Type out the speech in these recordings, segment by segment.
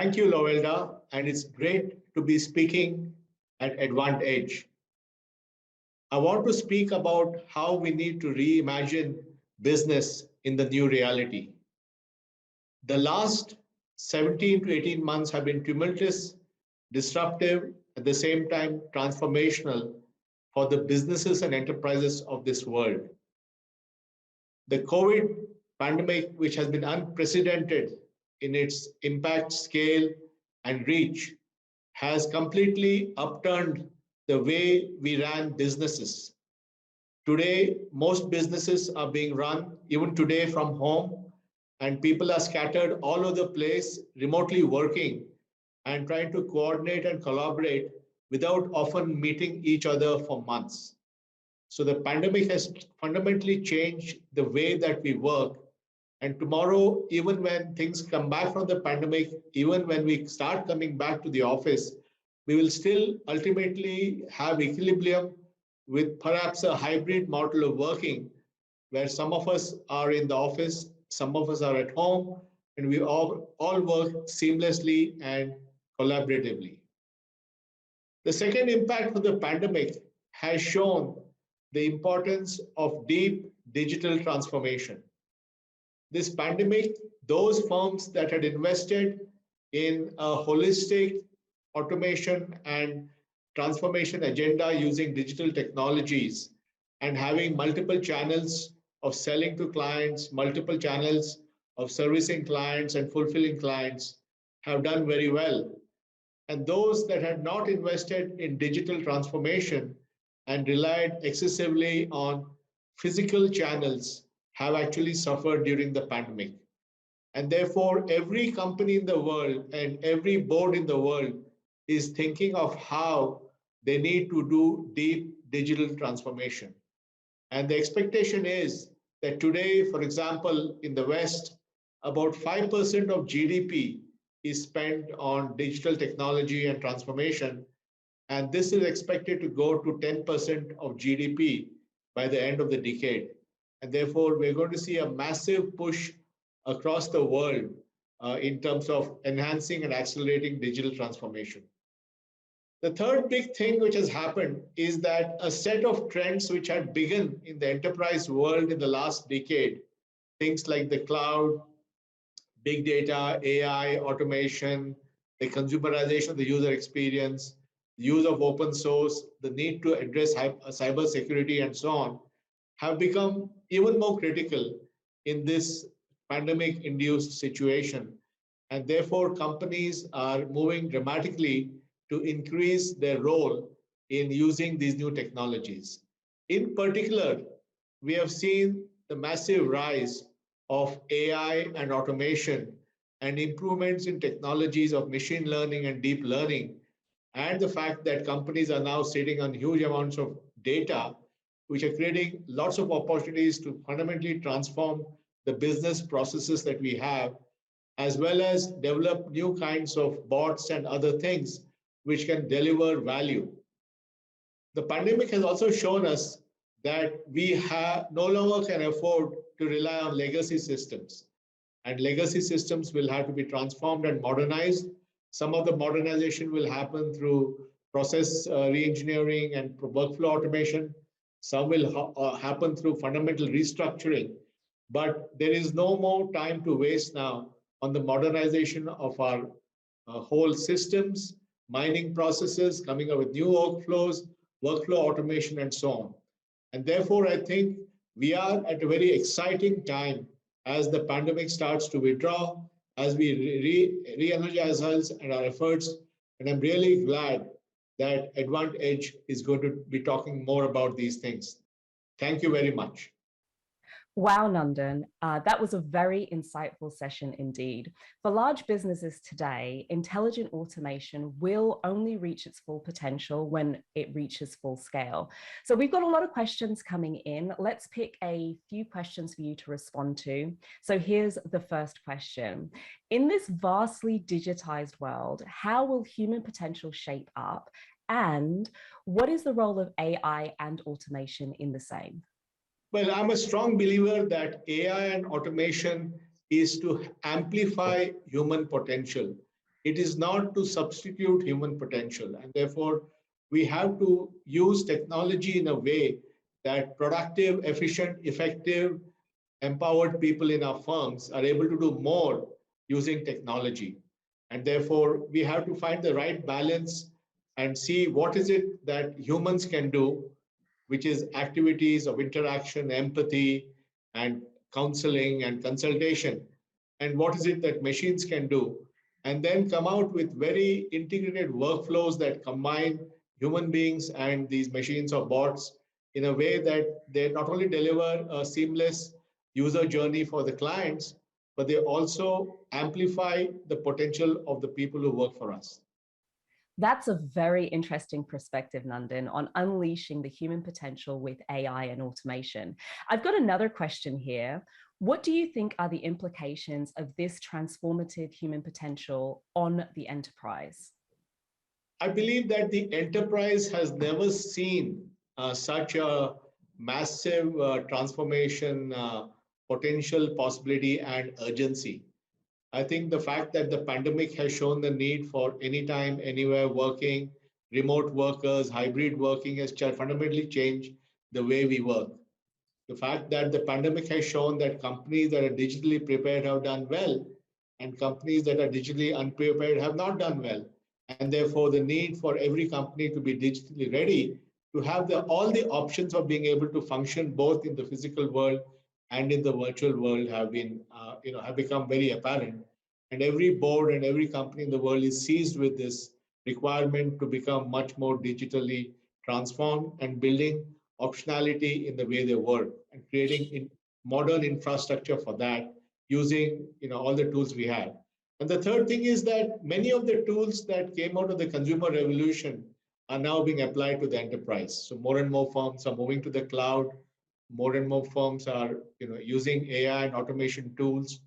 Thank you, Lovelda, and it's great to be speaking at AdvantEdge. I want to speak about how we need to reimagine business in the new reality. The last 17 to 18 months have been tumultuous, disruptive, at the same time transformational for the businesses and enterprises of this world. The COVID pandemic, which has been unprecedented in its impact, scale, and reach, has completely upturned the way we ran businesses. Today, most businesses are being run even today from home, and people are scattered all over the place, remotely working and trying to coordinate and collaborate without often meeting each other for months. So the pandemic has fundamentally changed the way that we work. And tomorrow, even when things come back from the pandemic, even when we start coming back to the office, we will still ultimately have equilibrium with perhaps a hybrid model of working where some of us are in the office, some of us are at home, and we all work seamlessly and collaboratively. The second impact of the pandemic has shown the importance of deep digital transformation. This pandemic, those firms that had invested in a holistic automation and transformation agenda using digital technologies and having multiple channels of selling to clients, multiple channels of servicing clients and fulfilling clients have done very well. And those that had not invested in digital transformation and relied excessively on physical channels have actually suffered during the pandemic. And therefore, every company in the world and every board in the world is thinking of how they need to do deep digital transformation. And the expectation is that today, for example, in the West, about 5% of GDP is spent on digital technology and transformation. And this is expected to go to 10% of GDP by the end of the decade. And therefore, we're going to see a massive push across the world in terms of enhancing and accelerating digital transformation. The third big thing which has happened is that a set of trends which had begun in the enterprise world in the last decade, things like the cloud, big data, AI, automation, the consumerization of the user experience, the use of open source, the need to address cyber security and so on, have become even more critical in this pandemic-induced situation. And therefore, companies are moving dramatically to increase their role in using these new technologies. In particular, we have seen the massive rise of AI and automation and improvements in technologies of machine learning and deep learning, and the fact that companies are now sitting on huge amounts of data, which are creating lots of opportunities to fundamentally transform the business processes that we have, as well as develop new kinds of bots and other things which can deliver value. The pandemic has also shown us that we no longer can afford to rely on legacy systems. And legacy systems will have to be transformed and modernized. Some of the modernization will happen through process re-engineering and workflow automation. Some will happen through fundamental restructuring. But there is no more time to waste now on the modernization of our whole systems, mining processes, coming up with new workflows, workflow automation, and so on. And therefore, I think we are at a very exciting time as the pandemic starts to withdraw, as we re-energize ourselves and our efforts. And I'm really glad that AdvantEdge is going to be talking more about these things. Thank you very much. Wow, Nandan, that was a very insightful session indeed. For large businesses today, intelligent automation will only reach its full potential when it reaches full scale. So we've got a lot of questions coming in. Let's pick a few questions for you to respond to. So here's the first question. In this vastly digitized world, how will human potential shape up? And what is the role of AI and automation in the same? Well, I'm a strong believer that AI and automation is to amplify human potential. It is not to substitute human potential. And therefore, we have to use technology in a way that productive, efficient, effective, empowered people in our firms are able to do more using technology. And therefore, we have to find the right balance and see what is it that humans can do, which is activities of interaction, empathy, and counseling and consultation. And what is it that machines can do? And then come out with very integrated workflows that combine human beings and these machines or bots in a way that they not only deliver a seamless user journey for the clients, but they also amplify the potential of the people who work for us. That's a very interesting perspective, Nandan, on unleashing the human potential with AI and automation. I've got another question here. What do you think are the implications of this transformative human potential on the enterprise? I believe that the enterprise has never seen such a massive transformation, potential, possibility, and urgency. I think the fact that the pandemic has shown the need for anytime, anywhere working, remote workers, hybrid working has fundamentally changed the way we work. The fact that the pandemic has shown that companies that are digitally prepared have done well, and companies that are digitally unprepared have not done well. And therefore, the need for every company to be digitally ready to have all the options of being able to function both in the physical world and in the virtual world have become very apparent. And every board and every company in the world is seized with this requirement to become much more digitally transformed and building optionality in the way they work and creating modern infrastructure for that using all the tools we have. And the third thing is that many of the tools that came out of the consumer revolution are now being applied to the enterprise. So more and more firms are moving to the cloud. More and more firms are using AI and automation tools.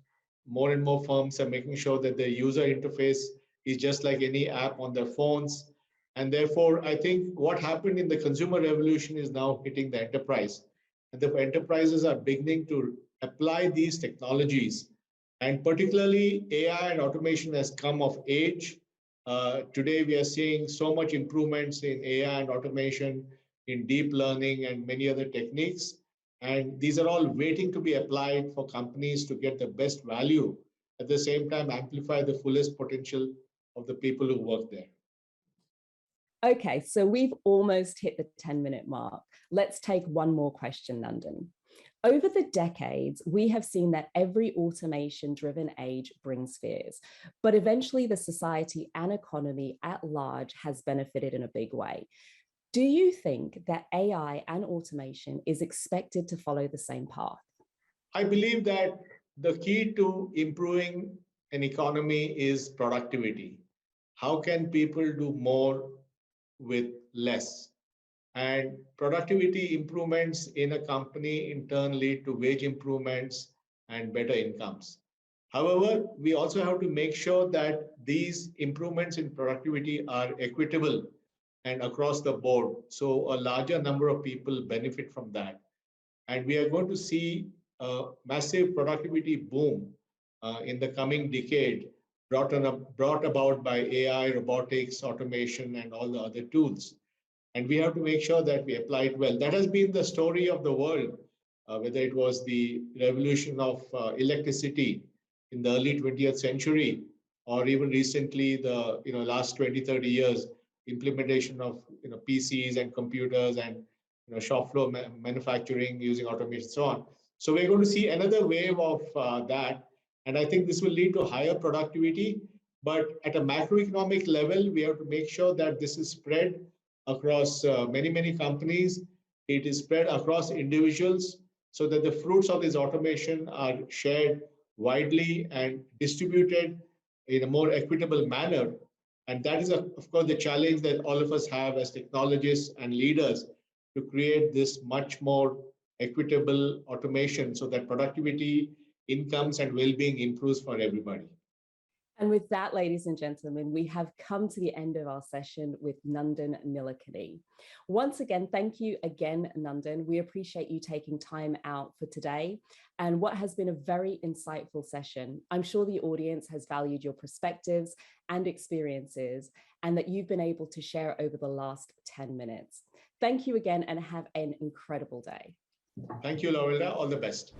More and more firms are making sure that their user interface is just like any app on their phones. And therefore, I think what happened in the consumer revolution is now hitting the enterprise. And the enterprises are beginning to apply these technologies. And particularly, AI and automation has come of age. Today, we are seeing so much improvements in AI and automation, in deep learning, and many other techniques. And these are all waiting to be applied for companies to get the best value, at the same time, amplify the fullest potential of the people who work there. Okay, so we've almost hit the 10-minute mark. Let's take one more question, Nandan. Over the decades, we have seen that every automation-driven age brings fears, but eventually the society and economy at large has benefited in a big way. Do you think that AI and automation is expected to follow the same path? I believe that the key to improving an economy is productivity. How can people do more with less? And productivity improvements in a company in turn lead to wage improvements and better incomes. However, we also have to make sure that these improvements in productivity are equitable and across the board, so a larger number of people benefit from that. And we are going to see a massive productivity boom in the coming decade, brought about by AI, robotics, automation, and all the other tools. And we have to make sure that we apply it well. That has been the story of the world, whether it was the revolution of electricity in the early 20th century, or even recently the last 20, 30 years, implementation of PCs and computers and shop floor manufacturing using automation, so on. So we're going to see another wave of that. And I think this will lead to higher productivity. But at a macroeconomic level, we have to make sure that this is spread across many, many companies. It is spread across individuals so that the fruits of this automation are shared widely and distributed in a more equitable manner. And that is, of course, the challenge that all of us have as technologists and leaders to create this much more equitable automation so that productivity, incomes, and well-being improves for everybody. And with that, ladies and gentlemen, we have come to the end of our session with Nandan Nilekani. Once again, thank you again, Nandan. We appreciate you taking time out for today and what has been a very insightful session. I'm sure the audience has valued your perspectives and experiences and that you've been able to share over the last 10 minutes. Thank you again and have an incredible day. Thank you, Laurelda. All the best.